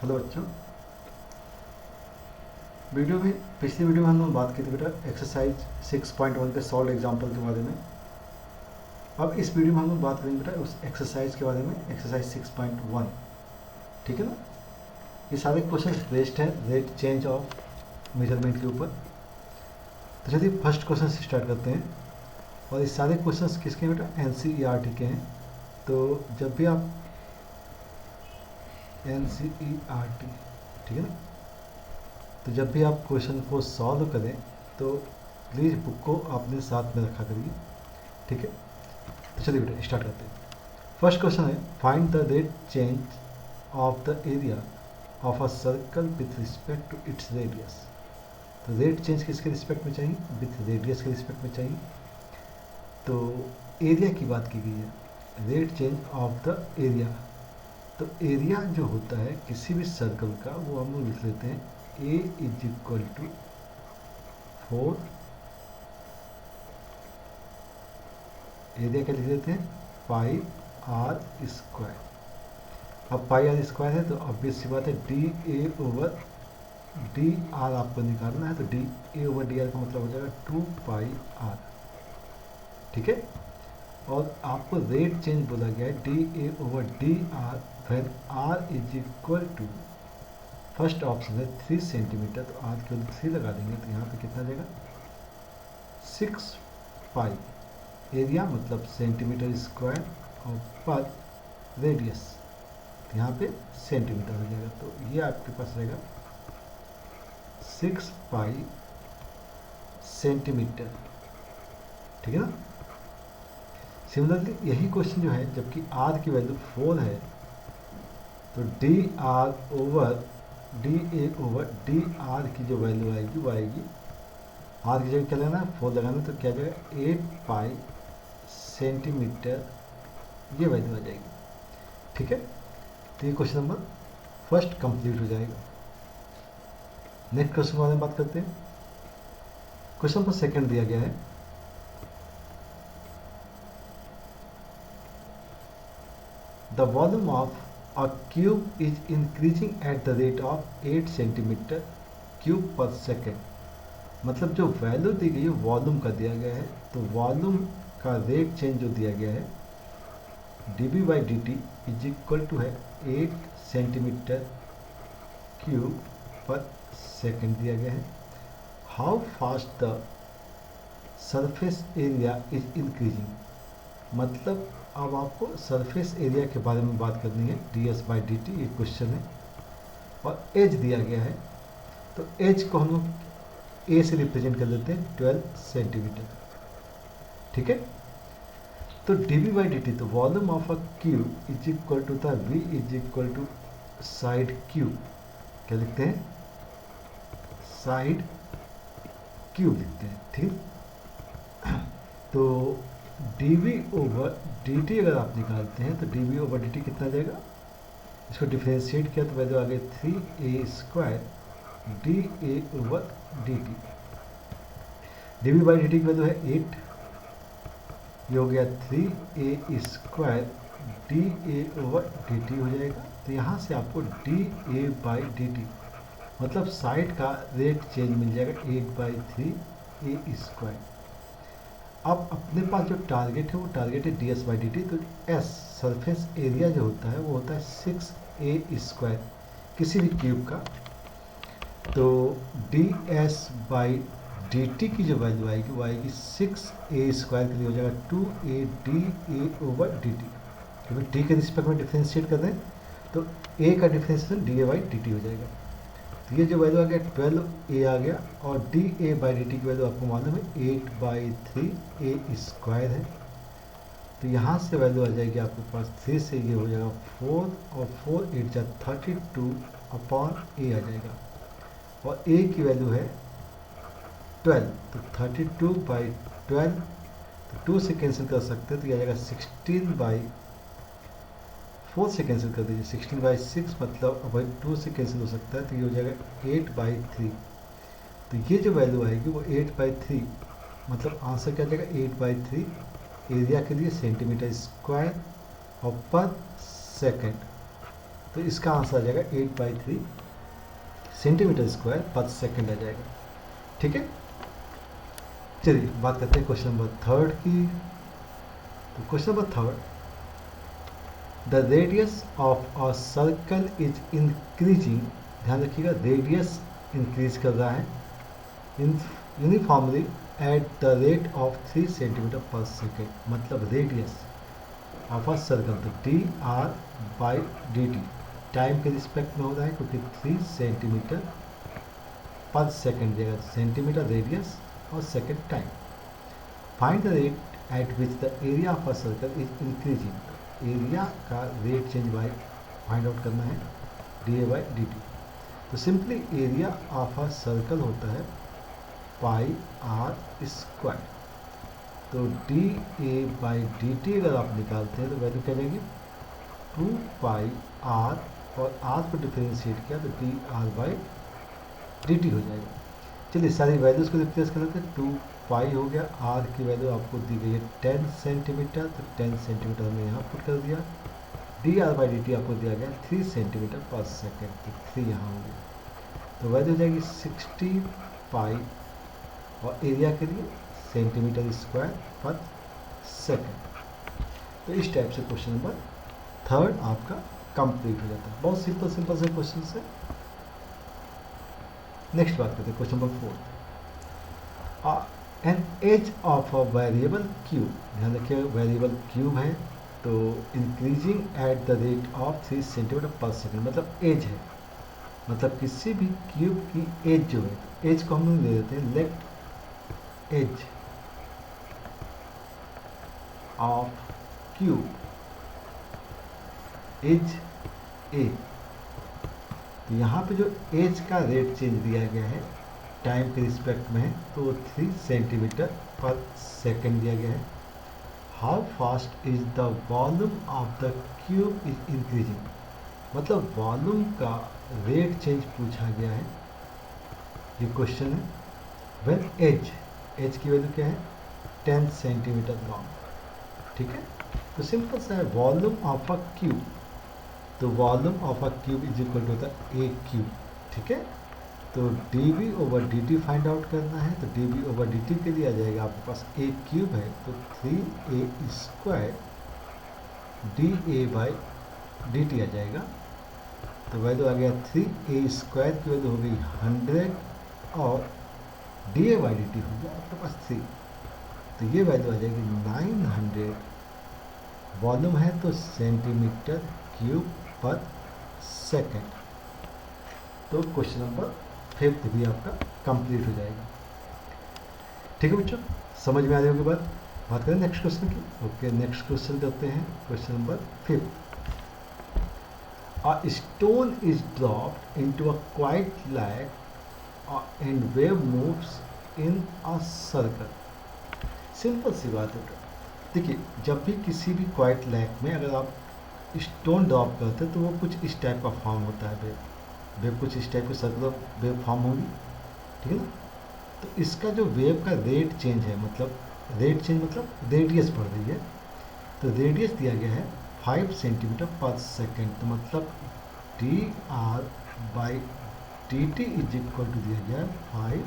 Hello बच्चों। Video में पिछली वीडियो में हम लोग बात की थी बेटा एक्सरसाइज 6.1 के सॉल्व एग्जांपल के बारे में। अब इस वीडियो में हम लोग बात करेंगे बेटा उस एक्सरसाइज के बारे में, एक्सरसाइज 6.1। ठीक है ना। ये सारे क्वेश्चन बेस्ड है रेट चेंज ऑफ मेजरमेंट के ऊपर। तो चलिए फर्स्ट क्वेश्चन से स्टार्ट करते हैं। और ये सारे क्वेश्चन किसके हैं बेटा? NCERT के हैं। तो जब भी आप NCERT, ठीक है ना, तो जब भी आप क्वेश्चन को सॉल्व करें तो प्लीज़ बुक को अपने साथ में रखा करिए। ठीक है। तो चलिए बेटा स्टार्ट करते हैं। फर्स्ट क्वेश्चन है find the rate change of the area of a circle with respect to its radius. तो रेट चेंज किसके रिस्पेक्ट में चाहिए? विथ रेडियस के रिस्पेक्ट में चाहिए। तो एरिया की बात की गई है, rate change of the area. तो एरिया जो होता है किसी भी सर्कल का वो हम लोग लिख लेते हैं A is equal to 4, area क्या लिख देते हैं? Pi r square. अब पाई आर स्क्वायर है तो ऑब्वियस सी बात है d A over d are आपको निकालना है। तो d A over d are का मतलब हो जाएगा 2 पाई आर। ठीक है। और आपको रेट चेंज बोला गया है d A over d r when r is equal to, first option है 3 सेंटीमीटर। तो आर के 3 लगा देंगे तो यहाँ पे कितना जाएगा? 6 पाई। एरिया मतलब सेंटीमीटर स्क्वायर और पर रेडियस, तो यहाँ पे सेंटीमीटर हो जाएगा। तो ये आपके पास रहेगा 6 पाई सेंटीमीटर। ठीक है ना। सिमिलरली यही क्वेश्चन जो है, जबकि आर की वैल्यू 4 है तो d are over D A over d are की जो वैल्यू आएगी वो आएगी, आर की जगह क्या लगाना है? 4 लगाना है। तो क्या जाएगा? 8 पाई सेंटीमीटर, ये वैल्यू आ जाएगी। ठीक है। तो ये क्वेश्चन नंबर फर्स्ट कंप्लीट हो जाएगा। नेक्स्ट क्वेश्चन के बारे में बात करते हैं। क्वेश्चन नंबर सेकंड दिया गया है, the volume of a cube is increasing at the rate of 8 centimetre cube per second. मतलब जो वैल्यू दी गई है वॉल्यूम का दिया गया है, तो वॉल्यूम का रेट चेंज जो दिया गया है dB by D t is equal to है 8 सेंटीमीटर क्यूब पर सेकेंड दिया गया है। How fast the surface area is increasing. मतलब अब आपको सरफेस एरिया के बारे में बात करनी है, ds बाई डी टी, ये क्वेश्चन है। और एज दिया गया है, तो एज को हम लोग ए से रिप्रेजेंट कर देते हैं 12 सेंटीमीटर। ठीक है। तो dB बाई डी टी, तो volume of a cube is equal to था v is equal to side cube. क्या लिखते हैं? साइड क्यूब लिखते हैं। ठीक। तो dV ओवर dt अगर आप निकालते हैं तो dV ओवर dt कितना जाएगा? इसको डिफ्रेंशिएट किया तो वैल्यू आ गई 3a square dA over dt। dV by dt की वैल्यू है 8, ये हो गया 3a square dA over dt हो जाएगा। तो यहाँ से आपको dA बाई dt मतलब साइड का रेट चेंज मिल जाएगा 8/3 a स्क्वायर। अब अपने पास जो टारगेट है वो टारगेट है ds बाई डी टी। तो s सरफेस एरिया जो होता है वो होता है 6a स्क्वायर किसी भी क्यूब का। तो ds बाई डी टी की जो वैल्यू आएगी वो आएगी 6a स्क्वायर के लिए हो जाएगा 2a dA over D T. क्योंकि टी के रिस्पेक्ट में डिफ्रेंशिएट कर दें तो a का differentiation dA by D T हो जाएगा। तो ये जो वैल्यू आ गया 12a आ गया, और dA बाई डी टी की वैल्यू आपको मालूम है 8/3 a स्क्वायर है। तो यहाँ से वैल्यू आ जाएगी आपके पास 3 से ये हो जाएगा 4, और 4 8 जा 32 अपॉन a आ जाएगा। और a की वैल्यू है 12, तो 32/12, तो 2 से कैंसिल कर सकते हैं तो ये आ जाएगा 16/4 से कैंसिल कर दीजिए, 16/6 मतलब भाई 2 से कैंसिल हो सकता है तो ये हो जाएगा 8/3। तो ये जो वैल्यू आएगी वो 8/3, मतलब आंसर क्या जाएगा 8/3 एरिया के लिए सेंटीमीटर स्क्वायर और पर सेकेंड। तो इसका आंसर आ जाएगा 8/3 सेंटीमीटर स्क्वायर पर सेकंड आ जाएगा। ठीक है, चलिए बात करते हैं क्वेश्चन नंबर थर्ड की। तो question number third, the radius of a circle is increasing, ध्यान रखिएगा रेडियस इंक्रीज कर रहा है uniformly eight the rate of 3 centimetre पर सेकेंड, मतलब रेडियस ऑफ अ सर्कल तो dr/dt टाइम के रिस्पेक्ट में हो रहा है क्योंकि 3 सेंटीमीटर पर सेकेंड देगा, सेंटीमीटर रेडियस और second time. Find the rate at which the area of a circle is increasing, area का rate change by find out करना है dA/dt। तो simply area of a circle होता है πr²। तो dA/dt अगर आप निकालते हैं तो वैल्यू क्या लेंगे 2πr, और r को डिफरेंशिएट किया तो dr/dt हो जाएगा। चलिए सारी वैल्यूज को रिप्लेस कर लेते हैं। 2π हो गया, r की वैल्यू आपको दी गई है 10 सेंटीमीटर, तो 10 सेंटीमीटर हमने यहाँ पुट कर दिया। dr/dt आपको दिया गया 3 सेंटीमीटर पर सेकेंड, तो 3 यहाँ हो गया, तो वैल्यू हो जाएगी 60π, और एरिया के लिए सेंटीमीटर स्क्वायर पर सेकेंड। तो इस टाइप से क्वेश्चन नंबर थर्ड आपका कंप्लीट हो जाता है। बहुत सिंपल सिंपल से क्वेश्चन है। नेक्स्ट बात करते हैं question number fourth, an edge of a variable cube, ध्यान रखिए वेरिएबल क्यूब है तो increasing at the rate of 3 centimetre पर सेकेंड, मतलब एज है, मतलब किसी भी क्यूब की एज जो है, एज को हम लोग ले लेते हैं let edge of cube as a. तो यहाँ पे जो एज का रेट चेंज दिया गया है टाइम के रिस्पेक्ट में है तो 3 सेंटीमीटर पर सेकेंड दिया गया है। How fast is the volume of the cube is increasing, मतलब वॉल्यूम का रेट चेंज पूछा गया है, ये क्वेश्चन है। व्हेन एज की वैल्यू क्या है 10 सेंटीमीटर लॉन्ग, ठीक है। तो सिंपल सा है वॉल्यूम ऑफ अ क्यूब, तो volume of a cube is equal to होता है ए क्यूब, ठीक है। तो dv/dt फाइंड आउट करना है, तो dv/dt के लिए आ जाएगा आपके पास ए क्यूब है तो 3a² dA/dt आ जाएगा। तो वैल्यू आ गया 3a² की वैल्यू हो गई 100 और dA/dt हो गया आपके पास 3, तो ये वैल्यू आ जाएगी 900 वॉल्यूम है तो सेंटीमीटर क्यूब पर सेकेंड। तो क्वेश्चन नंबर 5 भी आपका कंप्लीट हो जाएगा। ठीक है बच्चों, समझ में आ रही होगी बात करें नेक्स्ट क्वेश्चन की। ओके, नेक्स्ट क्वेश्चन करते हैं question number 5। A stone is dropped into a quite lake and wave moves in a circle. Simple सी बात है, देखिए जब भी किसी भी क्वाइट लेक में अगर आप स्टोन ड्रॉप करते हैं तो वो कुछ इस टाइप का फॉर्म होता है, वेव कुछ इस टाइप की सर्कुलर वेव फॉर्म होगी, ठीक है ना। तो इसका जो वेव का रेट चेंज है, मतलब रेट चेंज मतलब रेडियस बढ़ रही है, तो रेडियस दिया गया है 5 सेंटीमीटर पर सेकेंड, तो मतलब dr/dt इज इक्वल टू दिया गया है 5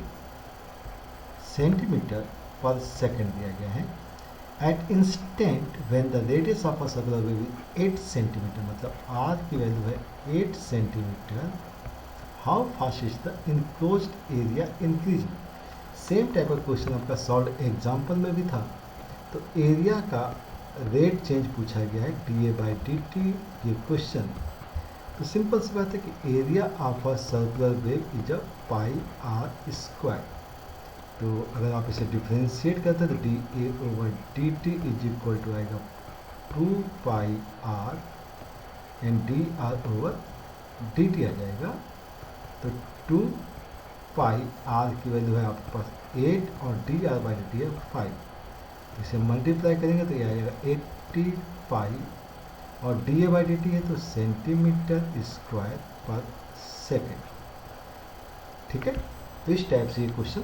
सेंटीमीटर पर सेकेंड दिया गया है। At instant when the radius of a circular wave is 8 centimetre, मतलब r की वैल्यू है 8 centimetre, how fast is the enclosed area increasing. Same type का क्वेश्चन आपका सॉल्व एग्जाम्पल में भी था, तो एरिया का रेट चेंज पूछा गया है dA/dt ये क्वेश्चन। तो सिंपल सी बात है कि area of a circular wave is a πr²। तो अगर आप इसे डिफ्रेंशिएट करते हैं तो dA/dt इज इक्वल टू आएगा 2πr एंड dr/dt आ जाएगा। तो 2πr की वैल्यू है आपके पास 8 और dr/dt है 5, इसे मल्टीप्लाई करेंगे तो ये आएगा 80π और dA/dt है तो सेंटीमीटर स्क्वायर पर सेकेंड, ठीक है। तो इस टाइप से ये क्वेश्चन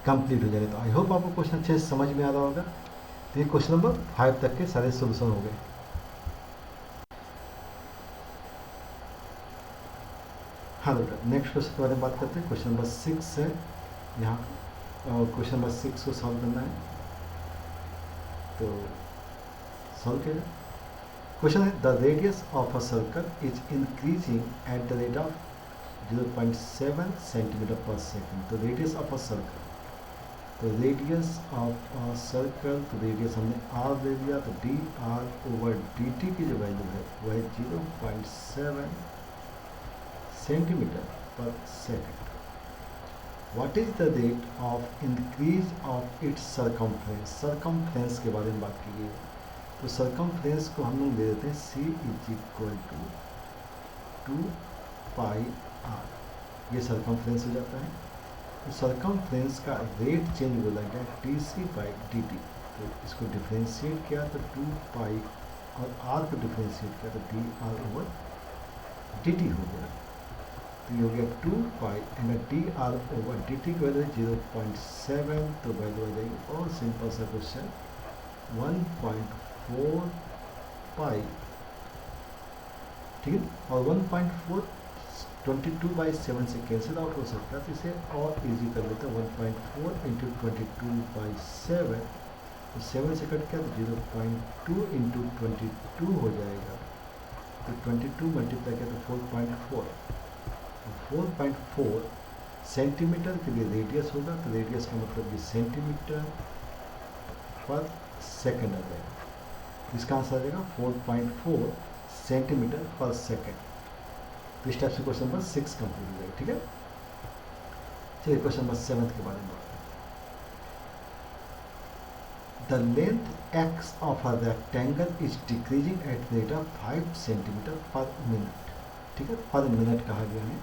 कंप्लीट हो जाएगा। तो आई होप आपको क्वेश्चन अच्छे से समझ में आ रहा होगा। तो ये क्वेश्चन नंबर 5 तक के सारे सोल्यूशन हो गए। हाँ बेटा, नेक्स्ट क्वेश्चन के बारे में बात करते हैं। क्वेश्चन नंबर 6 है यहाँ पे, और क्वेश्चन नंबर 6 को सॉल्व करना है, तो सॉल्व किया जाए। क्वेश्चन है, the radius of a circle is increasing at the rate of 0.7 centimetre पर सेकेंड। तो रेडियस ऑफ अ सर्कल, तो रेडियस ऑफ अ सर्कल, तो रेडियस हमने आर ले लिया, तो d are over D T की जो वैल्यू है वह है 0.7 सेंटीमीटर पर second. What is the rate of increase of its circumference. Circumference के बारे में बात की गई है, तो सरकमफ्रेंस को हम लोग दे देते हैं c is equal to 2 pi r, ये सरकमफ्रेंस हो जाता है। तो सरकमफ्रेंस का रेट चेंज बोला गया T C by D T, तो इसको डिफ्रेंशिएट किया तो 2 पाई, और आर को डिफ्रेंशिएट किया तो d are over D T हो गया। तो ये हो गया 2 pi and d are over D T की वैल्यू 0.7, तो वैल्यू आ जाएगी, और सिंपल सा क्वेश्चन 1.4 पाई, ठीक है। और 1.4 22/7 से कैंसिल आउट हो सकता है, तो इसे और इजी कर लेते हैं। 1.4 इंटू 22/7, तो 7 से कट किया तो 0.2 इंटू 22 हो जाएगा, तो 22 मल्टीप्लाई किया तो 4.4, 4.4 सेंटीमीटर के लिए रेडियस होगा, तो रेडियस का मतलब ये सेंटीमीटर पर सेकेंड आ जाएगा। इसका आंसर आ जाएगा 4.4 सेंटीमीटर पर सेकेंड। तो इस टाइप से क्वेश्चन नंबर 6 कंप्लीट हो जाएगा, ठीक है। चलिए क्वेश्चन नंबर 7 के बारे में बात करें। The length x of a rectangle is decreasing eight the rate of 5 centimetre पर मिनट, ठीक है, पर मिनट कहा गया है।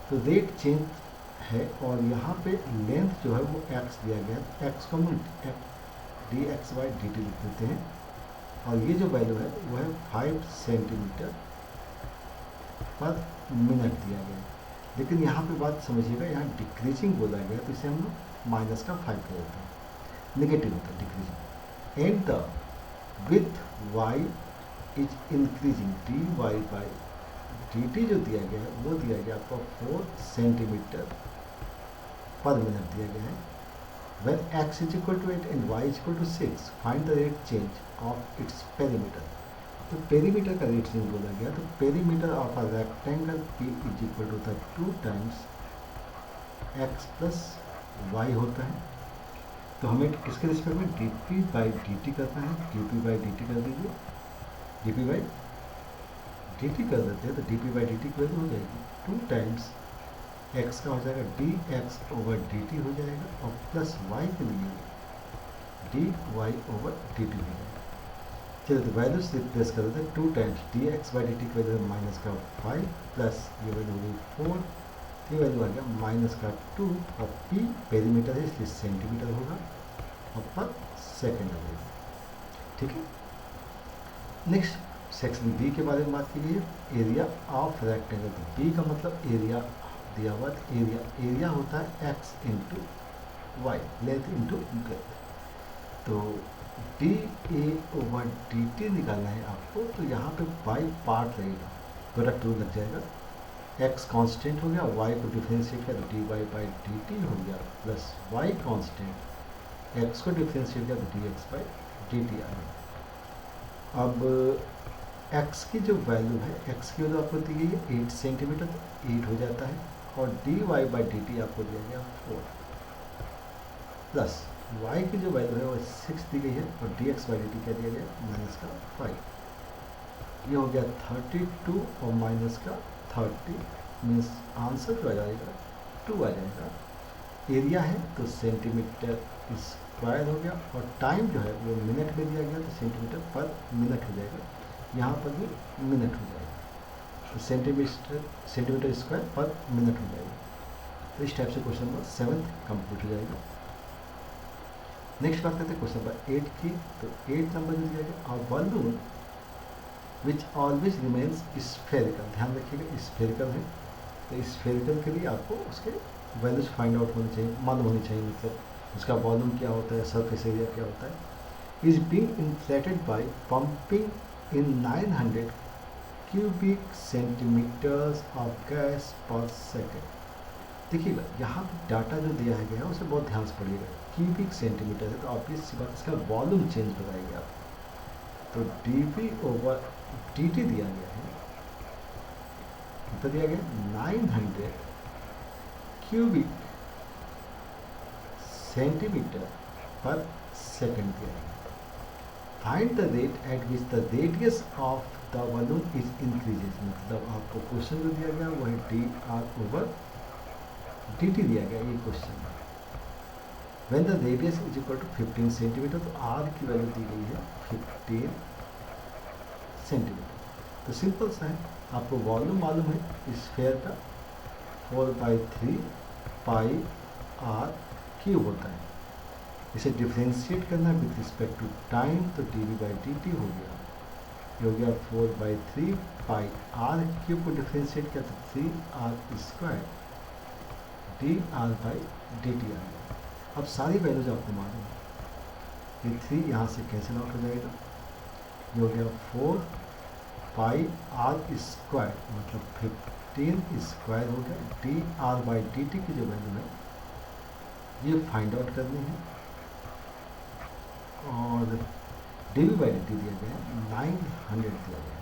तो रेट चेंज है, और यहाँ पे लेंथ जो है वो एक्स दिया गया है, एक्स को हम D x by D T लिख देते हैं, और ये जो वैल्यू है वो है 5 सेंटीमीटर पर मिनट दिया गया है। लेकिन यहाँ पे बात समझिएगा, यहाँ डिक्रीजिंग बोला गया, तो इसे हम लोग माइनस का 5 कर देते हैं, नेगेटिव होता है decreasing. And the with Y is increasing, D Y by D T जो दिया गया है वो दिया गया आपको 4 सेंटीमीटर पर मिनट दिया गया है। When x is equal to 8 and y is equal to 6, find the rate change of its perimeter. तो पेरीमीटर का रेट चेंज बोला गया, तो perimeter of a rectangle P is equal to 2 times x plus Y होता है। तो हमें इसके रिस्पेक्ट में D P by D T करना है, D P by D T कर दीजिए, D P by D T कर देते हैं, तो D P by D T की वैल्यू हो जाएगी 2 टाइम्स x का हो जाएगा D x over D T हो जाएगा, और प्लस y के लिए D Y over D T हो जाएगा। चलिए तो वैल्यूज रिप्लेस कर देते हैं, 2 times D x by D T की वैल्यू माइनस का 5 प्लस ये वैल्यू हो गई 4, ये वैल्यू आ गया माइनस का 2, और p पेरीमीटर है इसलिए सेंटीमीटर होगा, और पर सेकेंड होगा, ठीक है। नेक्स्ट सेक्शन बी के बारे में बात की गई है, एरिया ऑफ रेक्टेंगल। बी का मतलब एरिया दिया हुआ, एरिया होता है x into y, length into breadth. तो डी ए ओवर डी टी निकालना है आपको, तो यहाँ पे y पार्ट रहेगा, प्रोडक्ट रूल लग जाएगा, x कांस्टेंट हो गया, y को डिफ्रेंशिएट किया तो d Y by D T हो गया, प्लस y कांस्टेंट, x को डिफ्रेंशिएट किया तो d x by D t आ गया। अब x की जो वैल्यू है, x की वैल्यू आपको दी गई है 8 सेंटीमीटर, तो 8 हो जाता है, और D Y by D T आपको दिया गया 4, प्लस y की जो वैल्यू है वो 6 दी गई है, और D x by D T क्या दिया गया माइनस का 5, ये हो गया 32 और माइनस का 30, मीन्स आंसर जो आ जाएगा 2 आ जाएगा। एरिया है तो सेंटीमीटर स्क्वायर हो गया, और टाइम जो है वो मिनट में दिया गया, तो सेंटीमीटर पर मिनट हो जाएगा, यहाँ पर भी मिनट हो जाएगा, तो सेंटीमीटर स्क्वायर पर मिनट हो जाएगा। तो इस टाइप से क्वेश्चन नंबर 7 कंप्लीट हो जाएगा। नेक्स्ट बात करते हैं क्वेश्चन नंबर 8 की। तो 8 नंबर जो दिया गया, a balloon which always remains spherical, ध्यान रखिएगा स्फेरिकल है, तो स्फेरिकल के लिए आपको उसके वैल्यूज फाइंड आउट होनी चाहिए, मालूम होनी चाहिए, मतलब उसका वॉल्यूम क्या होता है, सरफेस एरिया क्या होता है। Is being inflated by pumping in 900 cubic centimetres of gas per second. देखिएगा यहाँ पे डाटा जो दिया गया है उसे बहुत ध्यान से पढ़िएगा। क्यूबिक सेंटीमीटर है तो ऑब्वियस सी बात इसका वॉल्यूम चेंज बताएंगे आप। तो dV ओवर dt दिया गया है, कितना दिया गया 900 क्यूबिक सेंटीमीटर पर सेकेंड दिया गया। Find the rate at which the radius of the volume is increases. मतलब आपको क्वेश्चन जो दिया गया वह D are over D T दिया गया, ये क्वेश्चन है। When the radius is equal to 15 centimetre, तो आर की वैल्यू दी गई है 15 सेंटीमीटर। तो सिंपल सा है, आपको वॉल्यूम मालूम है स्फेयर का 4/3 पाई आर क्यूब होता है। इसे डिफ्रेंशिएट करना है विथ रिस्पेक्ट टू टाइम, तो dV/dt हो गया, ये हो गया 4/3 पाई आर क्यूब को डिफ्रेंशिएट किया तो 3r² dr/dt आ गया। अब सारी वैल्यूज आपको मालूम है, ये 3 यहाँ से कैंसिल आउट हो जाएगा, ये हो गया 4 पाई r², मतलब 15² हो गया। dr/dt की जो वैल्यू है ये फाइंड आउट करनी है, और dV/dt दिया गया है 900 दिया गया है,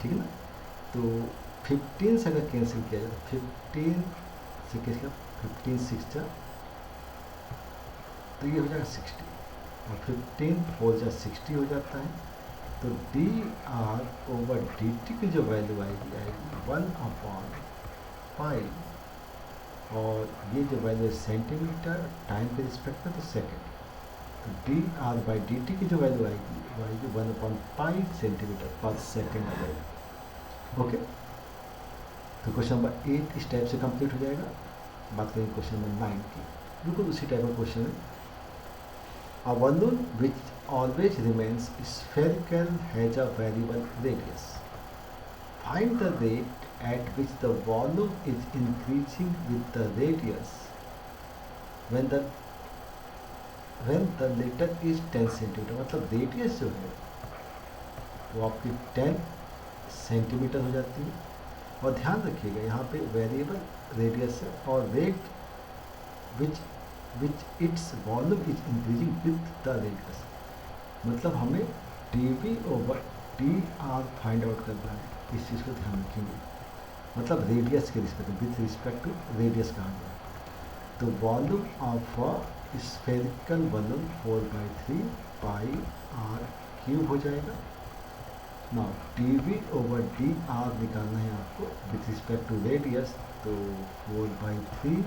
ठीक है ना। तो 15 से अगर कैंसिल किया जाए, 15 से कैंसिल 15 6 जा, तो ये हो जाएगा 60, और 15 4 जा 60 हो जाता है। तो dr/dt की जो वैल्यू आएगी 1/पाई, और ये जो वैल्यू है सेंटीमीटर टाइम के रिस्पेक्ट में तो सेकेंड, तो dr/dt की जो वैल्यू आएगी वो आएगी 1/पाई सेंटीमीटर पर सेकेंड आ जाएगी। ओके, तो क्वेश्चन नंबर 8 इस टाइप से कंप्लीट हो जाएगा। बात करेंगे क्वेश्चन नंबर 9 की, बिल्कुल उसी टाइप का क्वेश्चन है। A balloon which always remains spherical has a variable radius. Find the rate at which the volume is increasing with the radius when the latter is 10 centimetre. मतलब radius जो है वो आपकी 10 सेंटीमीटर हो जाती है। और ध्यान रखिएगा यहाँ पे वेरिएबल रेडियस है, और rate which its volume is increasing with the radius. मतलब हमें dV/dr फाइंड आउट करना है, इस चीज़ को ध्यान रखेंगे। मतलब रेडियस के respect, with respect to radius कहा गया। तो volume of spherical volume 4/3 pi R cube हो जाएगा। नाउ dV/dr निकालना है आपको विथ रिस्पेक्ट टू रेडियस, तो 4/3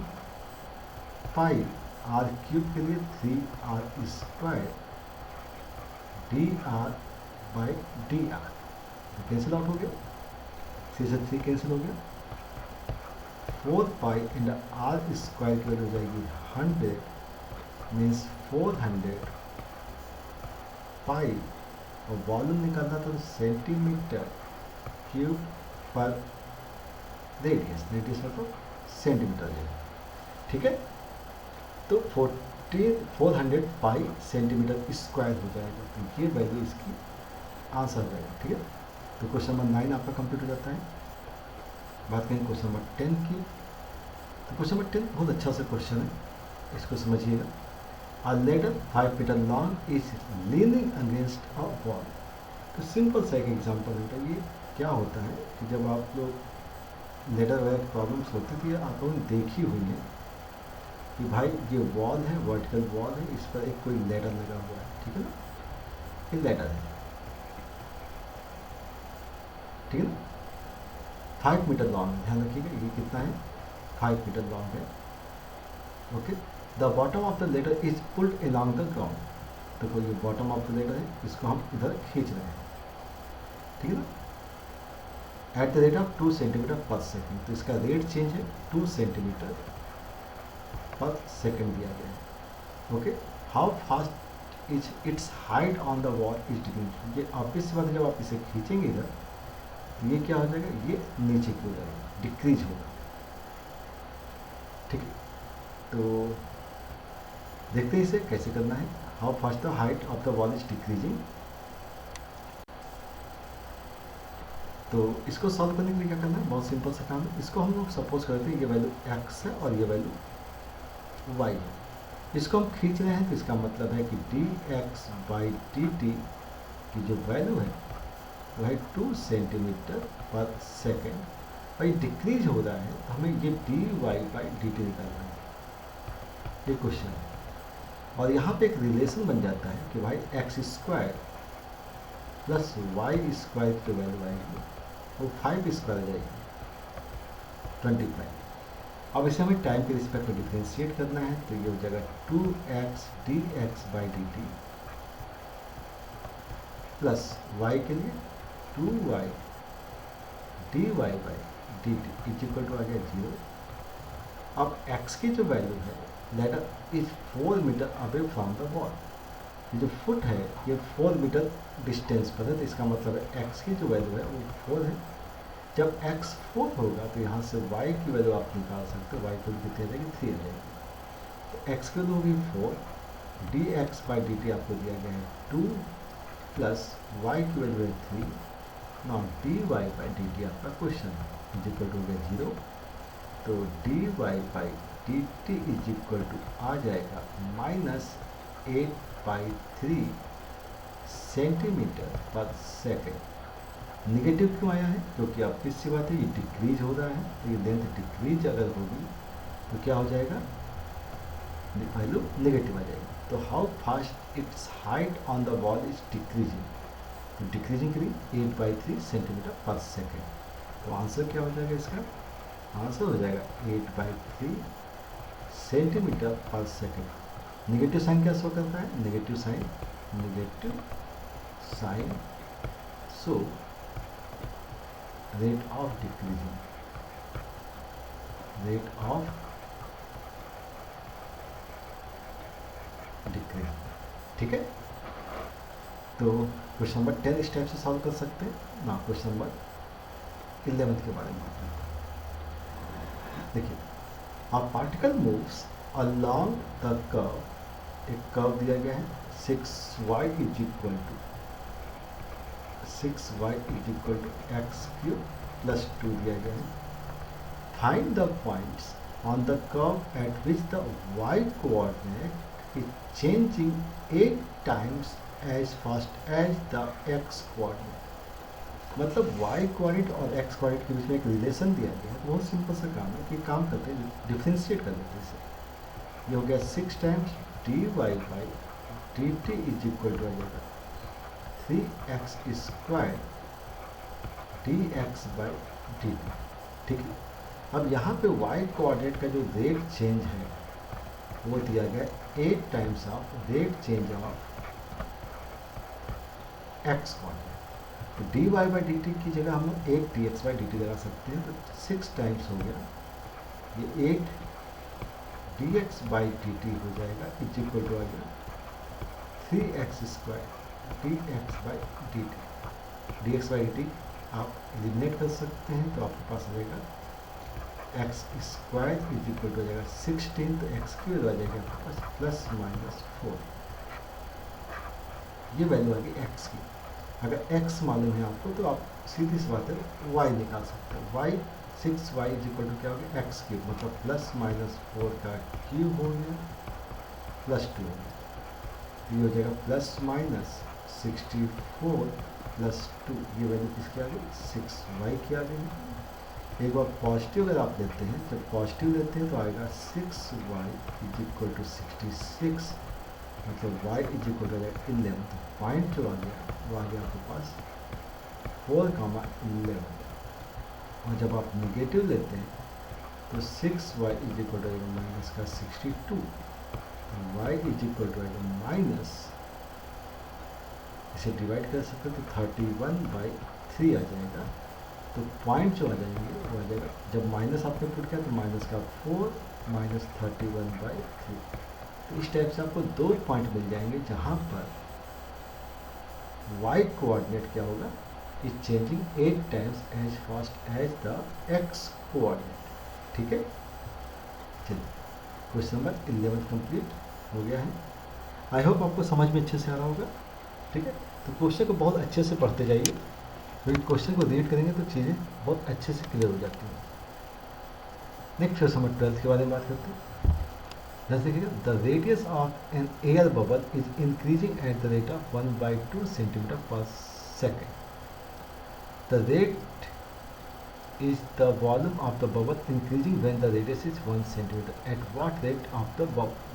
पाई आर क्यूब के लिए 3r² dr/dr, कैंसिल आउट हो गया, 3 से 3 कैंसिल हो गया। 4 पाई इंड r² की वैल्यू हो जाएगी 100, मीन्स 400 पाई, और वॉल्यूम निकालना तो सेंटीमीटर क्यूब पर रेडियस, मतलब सेंटीमीटर है, ठीक है। तो 400 पाई सेंटीमीटर स्क्वायर हो जाएगा, तो ये वैल्यू इसकी आंसर हो जाएगा, ठीक है। तो क्वेश्चन नंबर 9 आपका कंप्लीट हो जाता है। बात करें क्वेश्चन नंबर 10 की, तो क्वेश्चन नंबर 10 बहुत अच्छा सा क्वेश्चन है, इसको समझिएगा। A ladder 5 metre long is leaning against a wall. तो सिंपल सा एक एग्जांपल है, ये क्या होता है कि जब आप लोग लेडर वगैरह प्रॉब्लम्स होती थी, आप लोगों ने देखी हुई है कि भाई ये वॉल है, वर्टिकल वॉल है, इस पर एक कोई लेडर लगा हुआ है, ठीक है ना, ये लेडर है, ठीक है ना। 5 मीटर लॉन्ग, ध्यान रखिएगा ये कितना है, 5 मीटर लॉन्ग है। Okay, the bottom of the ladder is pulled along the ground. देखो ये बॉटम ऑफ द लेडर है, इसको हम इधर खींच रहे हैं, ठीक है ना, eight the rate of 2 centimetre पर सेकेंड। तो इसका रेट चेंज है 2 सेंटीमीटर पर सेकेंड दिया गया है। Okay, how fast is it's height on the wall is decrease. ये ऑब्वियस बात है, जब आप इसे खींचेंगे इधर तो ये क्या हो जाएगा, ये नीचे की हो जाएगा, डिक्रीज होगा, ठीक है। तो देखते हैं इसे कैसे करना है। How fast the height of the wall is decreasing. तो इसको सॉल्व करने के लिए क्या करना है, बहुत सिंपल सा काम है। इसको हम लोग सपोज करते हैं ये वैल्यू x है और ये वैल्यू y है। इसको हम खींच रहे हैं तो इसका मतलब है कि dx/dt की जो वैल्यू है वो है 2 सेंटीमीटर पर सेकेंड, भाई डिक्रीज हो रहा है तो हमें ये dy/dt निकालना है, ये क्वेश्चन है। और यहाँ पे एक रिलेशन बन जाता है कि भाई x² प्लस y² की वैल्यू आएगी वो 5² आ जाएगी 25। अब इसे हमें टाइम के रिस्पेक्ट में डिफ्रेंशिएट करना है तो ये हो जाएगा 2x dx/dt प्लस y के लिए 2y dy/dt is equal to आ गया 0। अब x की जो वैल्यू है that is 4 metre away from the wall, ये जो फुट है ये 4 मीटर डिस्टेंस पर है, तो इसका मतलब है x की जो वैल्यू है वो 4 है। जब x 4 होगा तो यहाँ से y की वैल्यू आप निकाल सकते हो, y की वैल्यू कितनी आ जाएगी 3 आ जाएगी। तो x की वैल्यू होगी 4, dx/dt आपको दिया गया है 2 प्लस y की वैल्यू है 3, नॉट dy/dt आपका क्वेश्चन है इज इक्वल टू हो गया 0। तो dy/dt इज इक्वल टू आ जाएगा -8/3 सेंटीमीटर पर सेकेंड। निगेटिव क्यों आया है, क्योंकि आप किस सी बात है ये डिक्रीज हो रहा है, तो ये लेंथ डिक्रीज अगर होगी तो क्या हो जाएगा, वैल्यू नेगेटिव आ जाएगी। तो how fast it's height on the wall is decreasing, तो डिक्रीजिंग करिए 8/3 सेंटीमीटर पर सेकेंड। तो आंसर क्या हो जाएगा, इसका आंसर हो जाएगा 8/3 सेंटीमीटर पर सेकेंड। निगेटिव साइन क्या शो करता है, negative sign so rate of decreasing, rate of decreasing, ठीक है। तो क्वेश्चन नंबर 10 इस टाइप से सॉल्व कर सकते हैं ना। क्वेश्चन नंबर 11 के बारे में देखिए, a particle moves along the curve, एक कर्व दिया गया है 6y is equal to x³ plus 2 दिया गया है। Find the points on the curve at which the y coordinate is changing 8 times as fast as the x coordinate. मतलब y coordinate और x coordinate के बीच में एक रिलेशन दिया गया है। बहुत सिंपल सा काम है कि काम करते हैं, डिफ्रेंशिएट कर देते हैं इसे। ये हो गया 6 times dy/dt is equal to आ जाएगा 3x² dx/dt, ठीक है। अब यहाँ पे y कोऑर्डिनेट का जो रेट चेंज है वो दिया गया 8 times of rate change of x coordinate. तो dy/dt की जगह हम 8 dx/dt लगा सकते हैं, तो 6 टाइम्स हो गया, ये 8 dx/dt हो जाएगा इज इक्वल टू आ गया 3x² dx/dt। dx/dt आप एलिमिनेट कर सकते हैं तो आपके पास आ जाएगा x² इज इक्वल टू आ जाएगा 16, तो x³ आ जाएगा आपके पास प्लस माइनस 4। ये वैल्यू आ गई x की। अगर x मालूम है आपको तो आप सीधी सी बात है y निकाल सकते हैं। y 6y is equal to क्या हो गया x³, मतलब प्लस माइनस 4 का क्यूब हो गया प्लस 2 हो गया। ये हो जाएगा प्लस माइनस 64 प्लस 2, ये वैल्यू किसकी आ गई 6y की आ गई। एक बार पॉजिटिव अगर आप लेते हैं, जब पॉजिटिव लेते हैं तो आएगा 6y इज इक्वल टू 66, मतलब y इज इक्वल टू 11। तो पॉइंट जो आ गया वो आ गया आपके पास 4,11। और जब आप निगेटिव लेते हैं तो 6y is equal to minus का 62, y is equal to minus, इसे डिवाइड कर सकते हैं तो 31/3 आ जाएगा। तो पॉइंट जो आ जाएंगे वो आ जाएगा, जब माइनस आपने पुट किया तो माइनस का 4 माइनस 31/3। तो इस टाइप से आपको 2 पॉइंट मिल जाएंगे जहाँ पर y कोऑर्डिनेट क्या होगा is changing 8 times as fast as the x coordinate, ठीक है। चलिए क्वेश्चन नंबर 11 कंप्लीट हो गया है। आई होप आपको समझ में अच्छे से आ रहा होगा, ठीक है। तो क्वेश्चन को बहुत अच्छे से पढ़ते जाइए तो इस क्वेश्चन को रीड करेंगे तो चीज़ें बहुत अच्छे से क्लियर हो जाती हैं। नेक्स्ट क्वेश्चन नंबर 12 के बारे में बात करते हैं। जैसे देखिएगा, the radius of an air bubble is increasing at the rate of 1/2 centimetre पर second. The rate is the volume of the bubble increasing when the radius is 1 centimeter. At what rate of the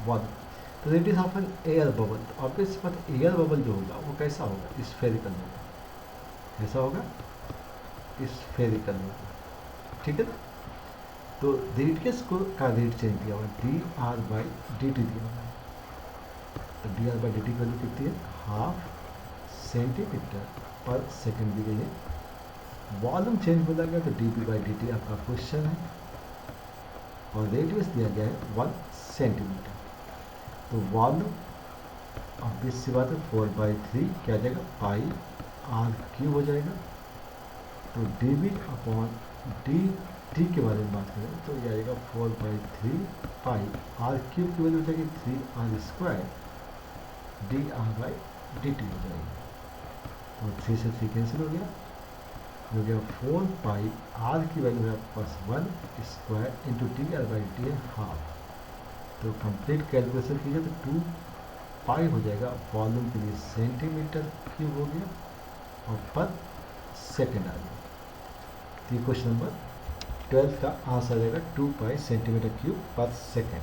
volume? तो radius of an air bubble, तो obvious बात air bubble जो होगा वो कैसा होगा, spherical होगा। कैसा होगा, स्फेरिकल होगा, ठीक है ना। तो रेडियस को का रेट चेंज दिया हुआ D R by D T दिया हुआ है। तो d R by D T की वैल्यू कितनी है, 1/2 सेंटीमीटर पर सेकेंड दी गई है। वॉल्यूम चेंज बोला गया तो D B by D T आपका क्वेश्चन है, और रेडियस दिया गया है 1 सेंटीमीटर। तो वॉल्यूम ऑब्वियस सी बात है 4/3 क्या आ जाएगा, पाई आर क्यूब हो जाएगा। तो D B upon D T के बारे में बात करें तो ये आएगा 4/3 पाई आर क्यूब की वैल्यू हो जाएगी 3r² D R by D T हो जाएगी। तो 3 से 3 कैंसिल हो गया, हो गया 4 पाई आर की वैल्यू है आपके पास 1² into T R by T है 1/2। तो कंप्लीट कैलकुलेशन कीजिए तो 2 पाई हो जाएगा, वॉल्यूम के लिए सेंटीमीटर क्यूब हो गया और पर सेकेंड आ गया। तो ये क्वेश्चन नंबर 12 का आंसर रहेगा 2 पाई सेंटीमीटर क्यूब पर सेकेंड।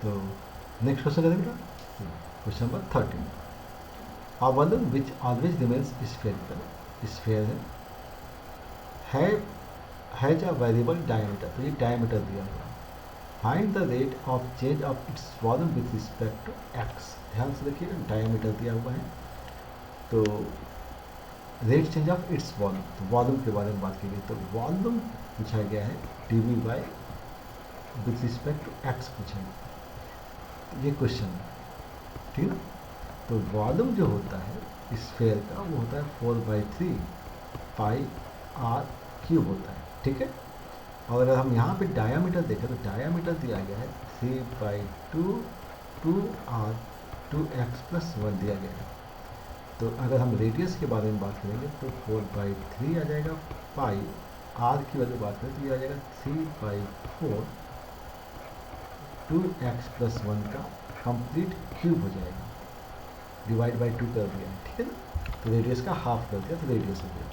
तो नेक्स्ट क्वेश्चन करेंगे बेटा, question number 13। A balloon which always remains spherical, sphere है, has a variable diameter, तो ये diameter दिया हुआ है। Find the rate of change of its volume with respect to x। ध्यान से देखिएगा, diameter दिया हुआ है, तो rate change of its volume, तो वॉल्यूम के बारे में बात की गई। तो वॉल्यूम पूछा गया है D V by with respect to X पूछा गया, ये क्वेश्चन है, ठीक है। तो वॉल्यूम जो होता है स्फेयर का वो होता है 4/3 पाई आर क्यूब होता है, ठीक है। और अगर हम यहाँ पे डायामीटर देखें तो डायामीटर दिया गया है 3/2 2r 2x+1 दिया गया है। तो अगर हम रेडियस के बारे में बात करेंगे तो 4/3 आ जाएगा, पाई आर की वजह बात करें तो ये आ जाएगा 3/4 2x+1 का कंप्लीट क्यूब हो जाएगा, डिवाइड बाई 2 कर दिया, ठीक है ना। तो रेडियस का हाफ कर दिया तो रेडियस हो गया,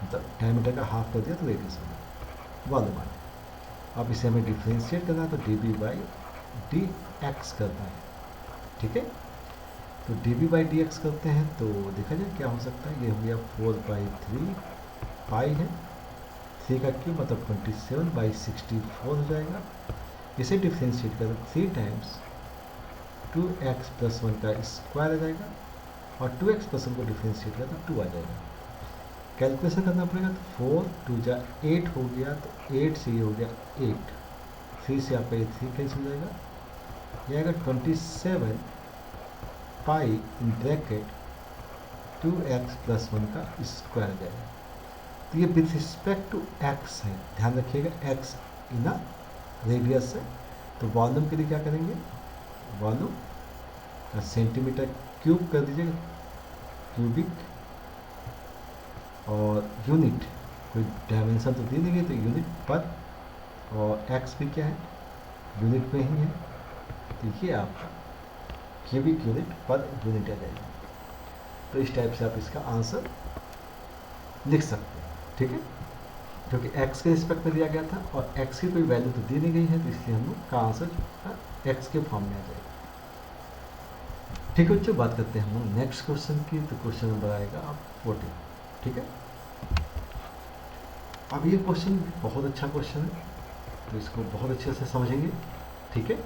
मतलब डायमीटर का हाफ कर दिया तो रेडियस हो गया, वॉल्यूम आ गया। अब इसे हमें डिफ्रेंशिएट करना है तो D B by D X करना है, ठीक है। तो D B by D X करते हैं तो देखा जाए क्या हो सकता है, ये हो गया 4/3 पाई है, 3 का क्यूब मतलब 27/64 हो जाएगा। इसे डिफ्रेंशिएट करें 3 टाइम्स 2x+1 का स्क्वायर आ जाएगा, और 2x+1 को डिफ्रेंशिएट किया तो 2 आ जाएगा। कैलकुलेशन करना पड़ेगा तो 4 2 जा 8 हो गया, तो 8 से ये हो गया 8, 3 से आपका ये 3 कैंसिल हो जाएगा, ये आएगा 27 पाई इन ब्रैकेट 2x+1 का स्क्वायर आ जाएगा। तो ये विथ रिस्पेक्ट टू x है, ध्यान रखिएगा x इन रेडियस है। तो वॉल्यूम के लिए क्या करेंगे, वॉल्यूम का सेंटीमीटर क्यूब कर दीजिएगा, क्यूबिक, और यूनिट कोई डायमेंशन तो दी नहीं गई तो यूनिट पर, और एक्स भी क्या है यूनिट में ही है, तो ये आपका क्यूबिक यूनिट पर यूनिट आ जाएगा। तो इस टाइप से आप इसका आंसर लिख सकते हैं, ठीक है, क्योंकि x के रिस्पेक्ट में दिया गया था और x की कोई वैल्यू तो दी नहीं गई है, तो इसलिए हम लोग का आंसर x के फॉर्म में आ जाएगा। ठीक है बच्चों, बात करते हैं हम लोग नेक्स्ट क्वेश्चन की। तो क्वेश्चन नंबर आएगा आप 14, ठीक है। अब ये क्वेश्चन बहुत अच्छा क्वेश्चन है, तो इसको बहुत अच्छे से समझेंगे, ठीक है।